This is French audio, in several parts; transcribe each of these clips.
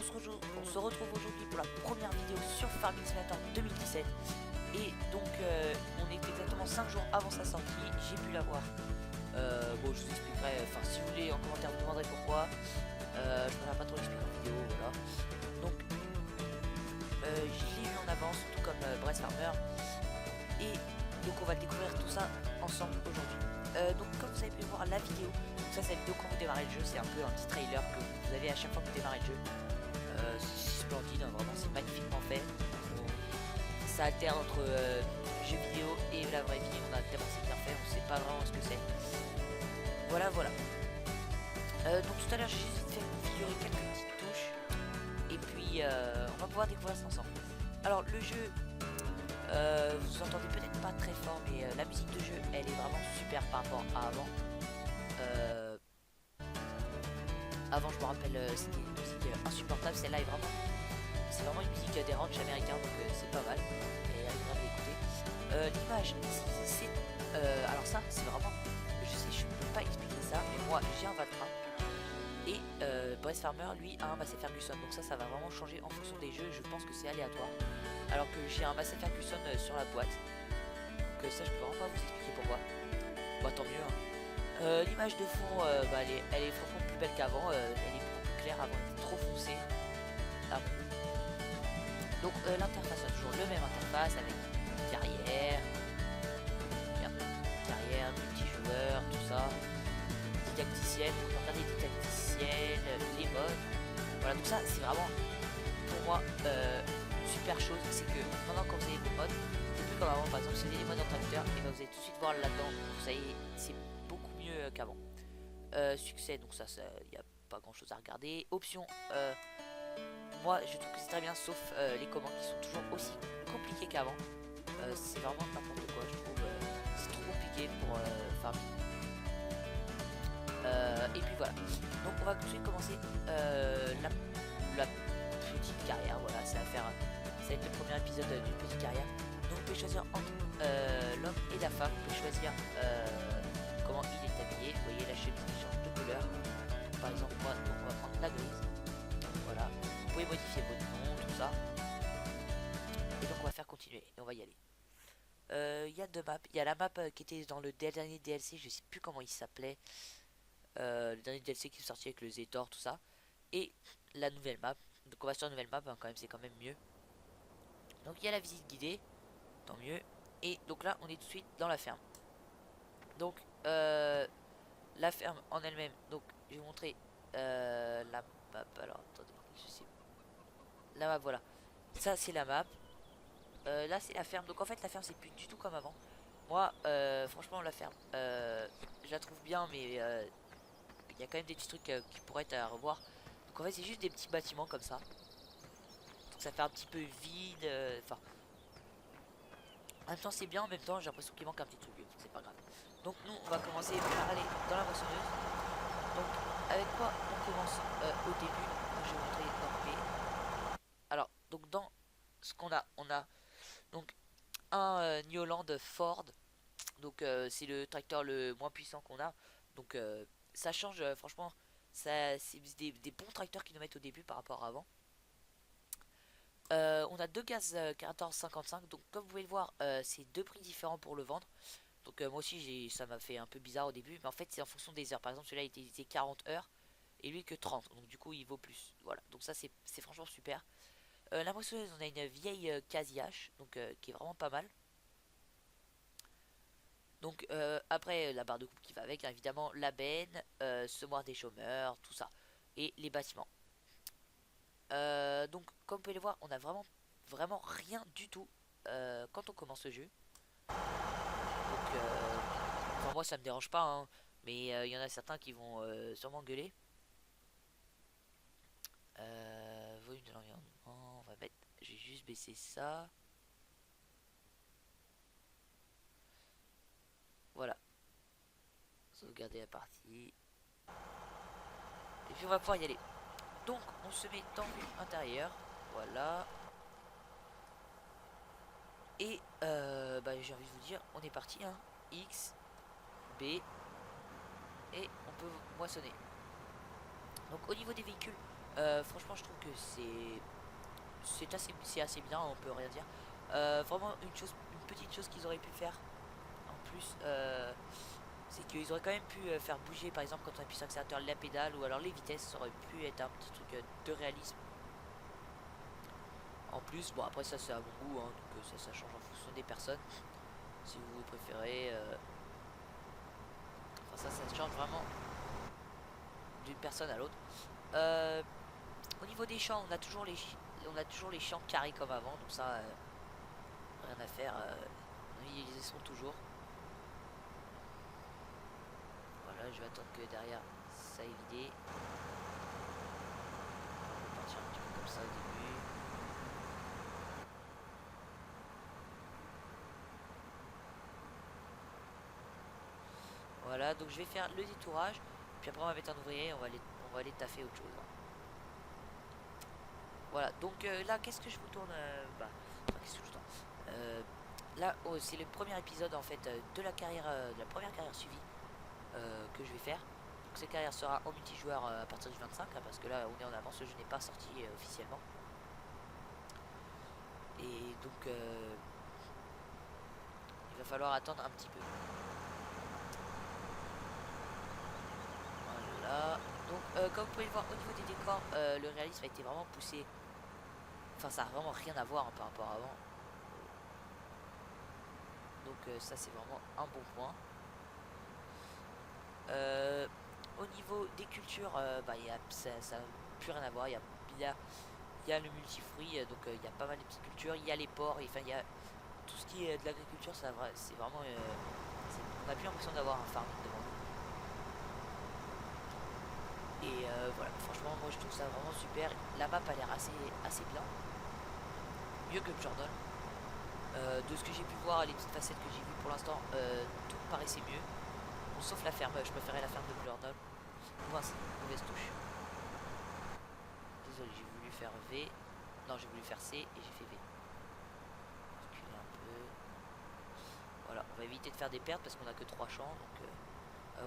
on se retrouve aujourd'hui pour la première vidéo sur Farming Simulator 2017. Et donc on est exactement 5 jours avant sa sortie, j'ai pu la voir. Bon, je vous expliquerai, enfin si vous voulez en commentaire vous demanderez pourquoi. Je ne pas trop l'expliquer en vidéo, voilà. Donc je l'ai eu en avance, tout comme Brace Farmer. Et donc on va découvrir tout ça ensemble aujourd'hui. Donc comme vous avez pu voir la vidéo, donc ça c'est la vidéo quand vous démarrez le jeu, c'est un peu un petit trailer que vous avez à chaque fois que vous démarrez le jeu. C'est splendide, hein, vraiment c'est magnifiquement fait. Ça alterne entre jeu vidéo et la vraie vie, on a tellement c'est bien fait, on sait pas vraiment ce que c'est. Voilà. Donc tout à l'heure j'ai juste fait configurer quelques petites touches et puis on va pouvoir découvrir ça ensemble. Alors le jeu, vous entendez peut-être pas très fort, mais la musique de jeu elle est vraiment super par rapport à avant. Avant je me rappelle c'était une musique insupportable, celle-là est vraiment, c'est vraiment une musique des ranchs américains, donc c'est pas mal et agréable d'écouter. L'image c'est alors ça c'est vraiment, je sais je peux pas expliquer ça, mais moi j'ai un Valtra et Brace Farmer lui a un Massey Ferguson, donc ça va vraiment changer en fonction des jeux, je pense que c'est aléatoire, alors que j'ai un Massey Ferguson sur la boîte, donc ça je peux vraiment pas vous expliquer pourquoi. Bah tant mieux hein. L'image de fond bah, elle est franchement plus belle qu'avant, elle est beaucoup plus claire, avant elle était trop foncée. Ah. Donc l'interface a toujours le même interface avec carrière, multijoueur, tout ça, didacticiel, on peut regarder didacticiel, les modes, voilà, tout ça c'est vraiment pour moi une super chose, c'est que maintenant quand vous avez vos modes, c'est plus comme avant, par exemple si vous avez des modes en tracteur, et ben vous allez tout de suite voir là-dedans, ça y est, c'est beaucoup mieux qu'avant. Succès, donc ça y a pas grand chose à regarder. Options, moi je trouve que c'est très bien, sauf les commandes qui sont toujours aussi compliquées qu'avant. C'est vraiment n'importe quoi, je trouve. C'est trop compliqué pour farmer. Et puis voilà. Donc on va tout de suite commencer la petite carrière. Voilà, ça va être le premier épisode d'une petite carrière. Donc vous pouvez choisir entre l'homme et la femme. Vous pouvez choisir comment il est habillé. Vous voyez la chemise qui change de couleur. Par exemple moi, donc on va prendre la grise. Voilà. Vous pouvez modifier votre nom, tout ça. Et donc on va faire continuer. Et on va y aller. Il y a deux maps. Il y a la map qui était dans le dernier DLC, je sais plus comment il s'appelait. Le dernier DLC qui est sorti avec le Zetor, tout ça. Et la nouvelle map. Donc on va sur la nouvelle map, hein, quand même, c'est quand même mieux. Donc il y a la visite guidée, tant mieux. Et donc là, on est tout de suite dans la ferme. Donc la ferme en elle-même. Donc je vais vous montrer la map. Alors attendez, je sais. La map, voilà. Ça c'est la map. Là c'est la ferme, donc en fait la ferme c'est plus du tout comme avant. Moi franchement la ferme je la trouve bien, mais il y a quand même des petits trucs qui pourraient être à revoir. Donc en fait c'est juste des petits bâtiments comme ça, donc ça fait un petit peu vide, enfin en même temps c'est bien, en même temps j'ai l'impression qu'il manque un petit truc, c'est pas grave. Donc nous on va commencer par aller dans la moissonneuse. Donc avec quoi on commence au début, donc, je vais vous montrer dans P. Alors donc dans ce qu'on a, on a donc un Newland Ford, donc c'est le tracteur le moins puissant qu'on a, donc ça change franchement, ça c'est des bons tracteurs qu'ils nous mettent au début par rapport à avant. On a deux gaz 1455, donc comme vous pouvez le voir c'est deux prix différents pour le vendre. Donc moi aussi ça m'a fait un peu bizarre au début, mais en fait c'est en fonction des heures. Par exemple celui-là il était 40 heures et lui que 30, donc du coup il vaut plus. Voilà, donc ça c'est franchement super. La moissonneuse, on a une vieille Casillac, donc qui est vraiment pas mal. Donc après la barre de coupe qui va avec, hein, évidemment la benne, semoir des chômeurs, tout ça, et les bâtiments. Donc comme vous pouvez le voir, on a vraiment rien du tout quand on commence le jeu. Donc enfin, moi ça me dérange pas, hein, mais il y en a certains qui vont sûrement gueuler. Volume de l'environnement, on va mettre, j'ai juste baissé ça. Voilà, sauvegarder la partie. Et puis on va pouvoir y aller. Donc on se met dans vue intérieure. Voilà. Et bah, j'ai envie de vous dire, on est parti, hein. X, B, et on peut moissonner. Donc au niveau des véhicules, Franchement, je trouve que c'est assez bien, on peut rien dire. Vraiment une petite chose qu'ils auraient pu faire en plus, c'est qu'ils auraient quand même pu faire bouger, par exemple, quand on appuie sur l'accélérateur, la pédale ou alors les vitesses, ça aurait pu être un petit truc de réalisme. En plus, bon après ça c'est à mon goût, hein, donc ça change en fonction des personnes. Si vous préférez, enfin ça change vraiment d'une personne à l'autre. Euh, Au niveau des champs, on a toujours les champs carrés comme avant, donc ça, rien à faire. Ils y sont toujours. Voilà, je vais attendre que derrière ça ait vidé. On va partir un petit peu comme ça au début. Voilà, donc je vais faire le détourage, puis après on va mettre un ouvrier, on va aller taffer autre chose. Voilà, donc là, qu'est-ce que je vous tourne enfin, qu'est-ce que je vous tourne là, oh, c'est le premier épisode en fait de la carrière, de la première carrière suivie que je vais faire. Donc cette carrière sera en multijoueur à partir du 25, hein, parce que là on est en avance, le jeu n'est pas sorti officiellement. Et donc il va falloir attendre un petit peu. Voilà. Donc comme vous pouvez le voir au niveau des décors, le réalisme a été vraiment poussé. Enfin ça a vraiment rien à voir hein, par rapport à avant. Donc ça c'est vraiment un bon point. Au niveau des cultures, ça n'a plus rien à voir. Il y a le multifruit, donc il y a pas mal de petites cultures. Il y a les porcs, enfin il y a tout ce qui est de l'agriculture. C'est vraiment, on n'a plus l'impression d'avoir un farming devant nous. Et voilà, franchement, moi je trouve ça vraiment super. La map a l'air assez bien, mieux que Jordan. De ce que j'ai pu voir, les petites facettes que j'ai vues pour l'instant, tout paraissait mieux. Bon, sauf la ferme, je préférais la ferme de Jordan. Mince, mauvaise touche. Désolé, j'ai voulu faire V. Non, j'ai voulu faire C et j'ai fait V. Reculer un peu. Voilà, on va éviter de faire des pertes parce qu'on a que 3 champs. Donc,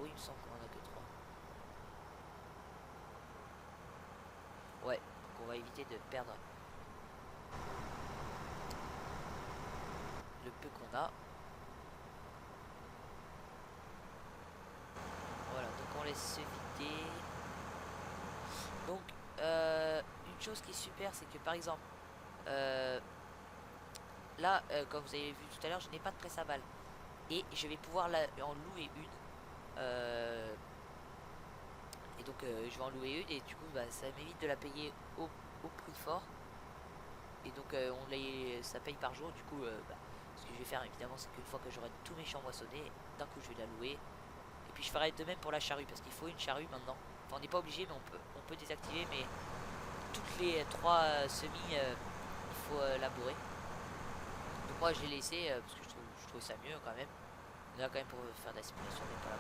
oui, il me semble qu'on en a que 3. Ouais, donc on va éviter de perdre le peu qu'on a. Voilà, donc on laisse se vider. Donc, une chose qui est super, c'est que par exemple, euh, là, comme vous avez vu tout à l'heure, je n'ai pas de presse à balles. Et je vais pouvoir en louer une. Et donc, je vais en louer une. Et du coup, ça m'évite de la payer au prix fort. Et donc, ça paye par jour. Du coup, ce que je vais faire évidemment, c'est qu'une fois que j'aurai tous mes champs moissonnés, d'un coup, je vais la louer. Et puis, je ferai de même pour la charrue. Parce qu'il faut une charrue maintenant. Enfin, on n'est pas obligé, mais on peut désactiver. Mais toutes les 3 semis, il faut labourer. Donc moi je l'ai laissé parce que je trouve ça mieux quand même. On est là quand même pour faire de la simulation, mais pas là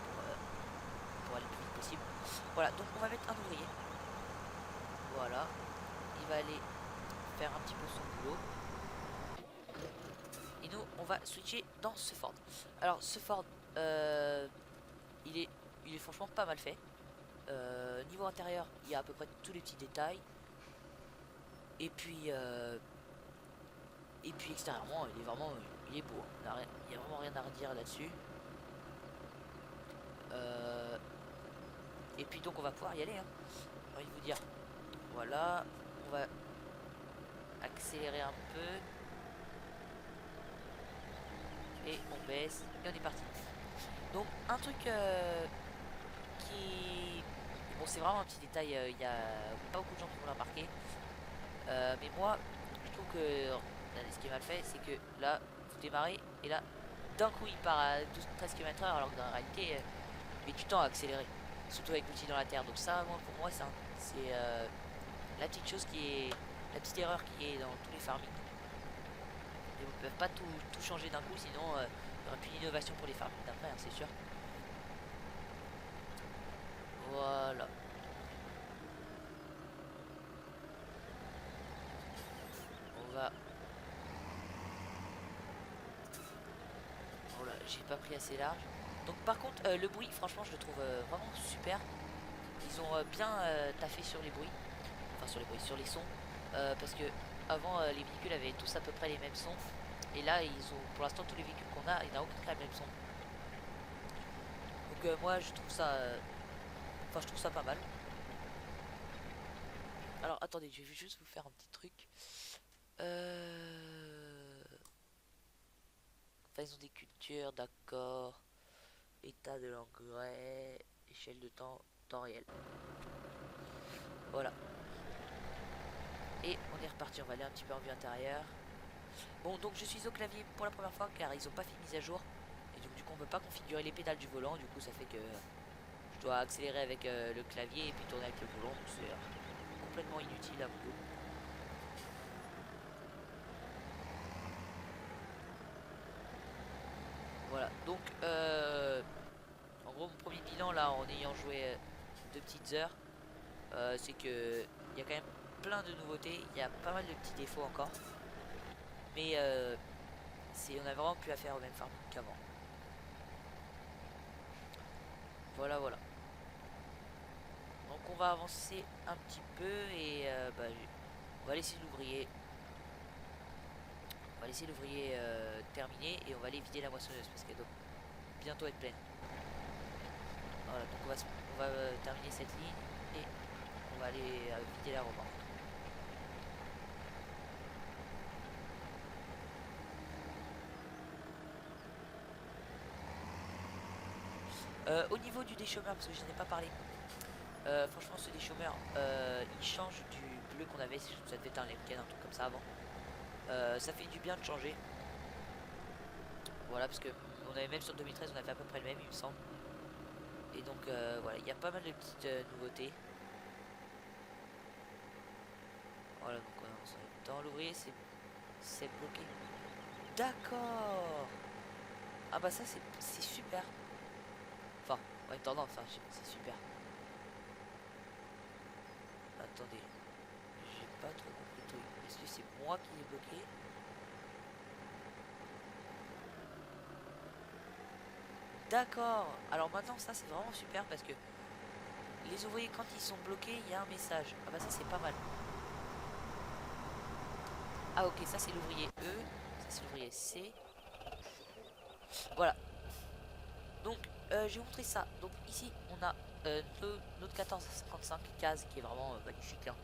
pour aller le plus vite possible. Voilà, donc on va mettre un ouvrier. Voilà. Il va aller faire un petit peu son boulot. Et nous, on va switcher dans ce Ford. Alors ce Ford, il est franchement pas mal fait. Niveau intérieur, il y a à peu près tous les petits détails. Et puis extérieurement, il est beau. Il n'y a vraiment rien à redire là-dessus. Et puis donc on va pouvoir y aller. Hein. J'ai envie de vous dire. Voilà. On va accélérer un peu. Et on baisse. Et on est parti. Donc un truc qui... Bon c'est vraiment un petit détail. Il n'y a pas beaucoup de gens qui vont le remarquer. Mais moi, je trouve que ce qui est mal fait, c'est que là, vous démarrez. Et là, d'un coup il part à 12-13 km/h. Alors que dans la réalité, il met du temps à accélérer. Surtout avec l'outil dans la terre. Donc ça, pour moi, c'est la petite chose qui est... La petite erreur qui est dans tous les farming. Ils ne peuvent pas tout changer d'un coup, sinon il n'y aura plus d'innovation pour les farming d'après, hein, c'est sûr. Voilà. On va... Oh là, j'ai pas pris assez large. Donc par contre, le bruit, franchement, je le trouve vraiment super. Ils ont bien taffé sur les bruits. enfin sur les bruits, sur les sons, parce que avant les véhicules avaient tous à peu près les mêmes sons, et là ils ont, pour l'instant tous les véhicules qu'on a, il n'y en a aucun qui a le même son. Donc moi je trouve ça, enfin je trouve ça pas mal. Alors attendez, je vais juste vous faire un petit truc. Enfin ils ont des cultures, d'accord. État de l'engrais, échelle de temps réel. Voilà. Et on est reparti, on va aller un petit peu en vue intérieure. Bon, donc je suis au clavier pour la première fois car ils ont pas fait mise à jour. Et donc du coup on peut pas configurer les pédales du volant, du coup ça fait que je dois accélérer avec le clavier et puis tourner avec le volant, donc c'est complètement inutile à mon goût. Voilà, donc en gros mon premier bilan là en ayant joué 2 petites heures, c'est que il y a quand même plein de nouveautés, il y a pas mal de petits défauts encore. Mais on a vraiment plus à faire au même farming qu'avant. Voilà, voilà. Donc on va avancer un petit peu et on va laisser l'ouvrier. On va laisser l'ouvrier terminer et on va aller vider la moissonneuse parce qu'elle doit bientôt être pleine. Voilà, donc on va terminer cette ligne et on va aller vider la remorque. Au niveau du déchômeur, parce que je n'en ai pas parlé, franchement ce déchômeur il change du bleu qu'on avait, ça devait être un Lemken, un truc comme ça avant. Ça fait du bien de changer. Voilà, parce que on avait même sur 2013 on avait à peu près le même il me semble. Et donc voilà, il y a pas mal de petites nouveautés. Voilà, donc on avance en même temps. L'ouvrier c'est bloqué. D'accord. Ah bah ça c'est super. Enfin, en même temps non, enfin c'est super. Attendez, j'ai pas trop compris le truc. Est-ce que c'est moi qui l'ai bloqué? D'accord. Alors maintenant ça c'est vraiment super parce que les ouvriers quand ils sont bloqués il y a un message. Ah bah ça c'est pas mal. Ah ok, ça c'est l'ouvrier E, ça c'est l'ouvrier C. Voilà. Donc je vais vous montrer ça. Donc ici on a notre 1455 case qui est vraiment magnifique là.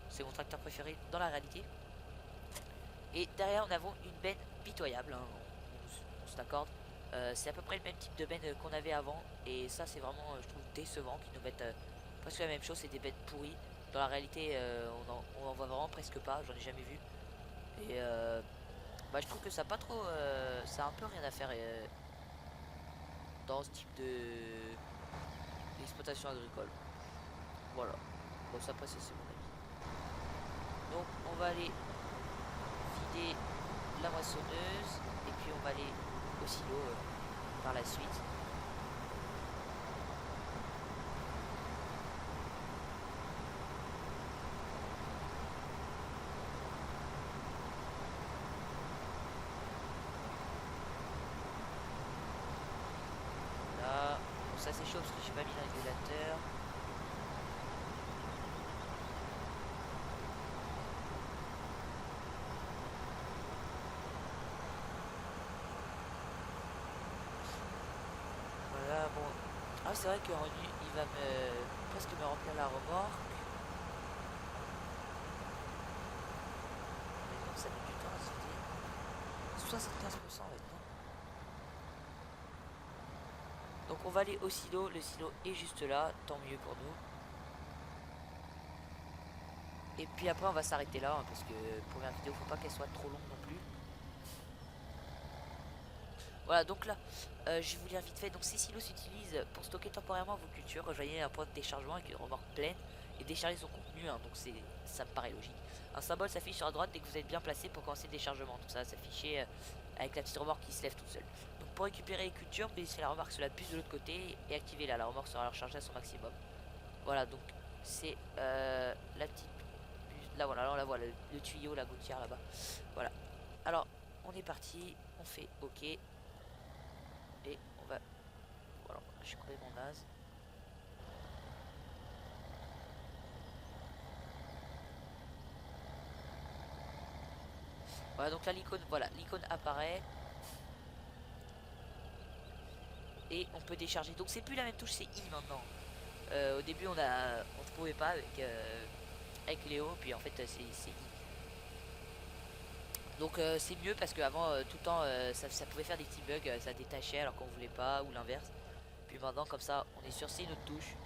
C'est mon tracteur préféré dans la réalité. Et derrière nous avons une benne pitoyable, hein, on se l'accorde. C'est à peu près le même type de benne qu'on avait avant. Et ça c'est vraiment je trouve décevant qu'ils nous mettent presque la même chose, c'est des bennes pourries. Dans la réalité on en voit vraiment presque pas, j'en ai jamais vu. Et je trouve que ça a pas trop ça a un peu rien à faire dans ce type de d'exploitation agricole. Voilà. Bon ça après c'est mon avis. Donc on va aller vider la moissonneuse et puis on va aller au silo par la suite. Là, bon, ça c'est chaud parce que j'ai pas mis le régulateur. Voilà, bon. Ah c'est vrai qu'en nu il va presque me remplir la remorque. Mais non, ça met du temps à se vider. 75% maintenant. Donc on va aller au silo, le silo est juste là, tant mieux pour nous. Et puis après on va s'arrêter là, hein, parce que première vidéo faut pas qu'elle soit trop longue non plus. Voilà, donc là, je vais vous lire vite fait. Donc ces silos s'utilisent pour stocker temporairement vos cultures. Rejoignez un point de déchargement avec une remorque pleine et décharger son contenu, hein, donc ça me paraît logique. Un symbole s'affiche sur la droite dès que vous êtes bien placé pour commencer le déchargement. Tout ça s'afficher avec la petite remorque qui se lève toute seule. Donc pour récupérer les cultures, laissez la remorque sur la puce de l'autre côté et activez-la. La remorque sera rechargée à son maximum. Voilà, donc c'est la petite puce. Là voilà, alors là voilà, le tuyau, la gouttière là-bas. Voilà. Alors, on est parti, on fait OK. Et on va... Voilà, je suis complètement naze. Voilà, donc là l'icône, voilà, l'icône apparaît. Et on peut décharger. Donc c'est plus la même touche, c'est I maintenant. Au début on ne trouvait pas avec Léo, puis en fait c'est I. Donc c'est mieux parce qu'avant tout le temps ça pouvait faire des petits bugs, ça détachait alors qu'on voulait pas ou l'inverse. Puis maintenant comme ça on est sûr c'est une autre touche.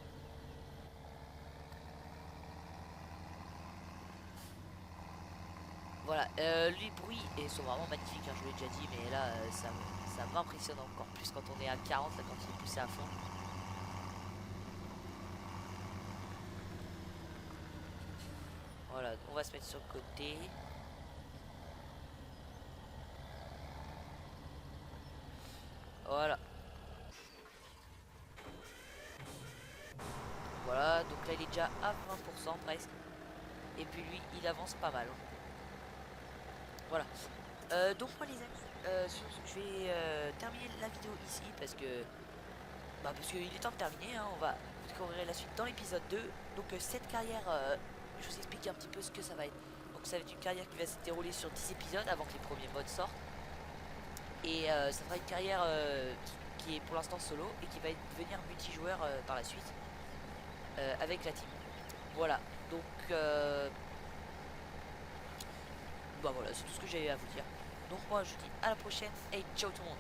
Voilà, les bruits sont vraiment magnifiques, hein, je vous l'ai déjà dit, mais là ça m'impressionne encore plus quand on est à 40, là, quand il est poussé à fond. Voilà, on va se mettre sur le côté. Voilà. Voilà, donc là il est déjà à 20% presque. Et puis lui, il avance pas mal. Voilà. Donc moi les amis, je vais terminer la vidéo ici parce que parce qu'il est temps de terminer. Hein, on va découvrir la suite dans l'épisode 2. Donc cette carrière, je vous explique un petit peu ce que ça va être. Donc ça va être une carrière qui va se dérouler sur 10 épisodes avant que les premiers modes sortent. Et ça sera une carrière qui est pour l'instant solo et qui va devenir multijoueur par la suite avec la team. Voilà. Donc bah voilà, c'est tout ce que j'avais à vous dire. Donc moi je vous dis à la prochaine et ciao tout le monde.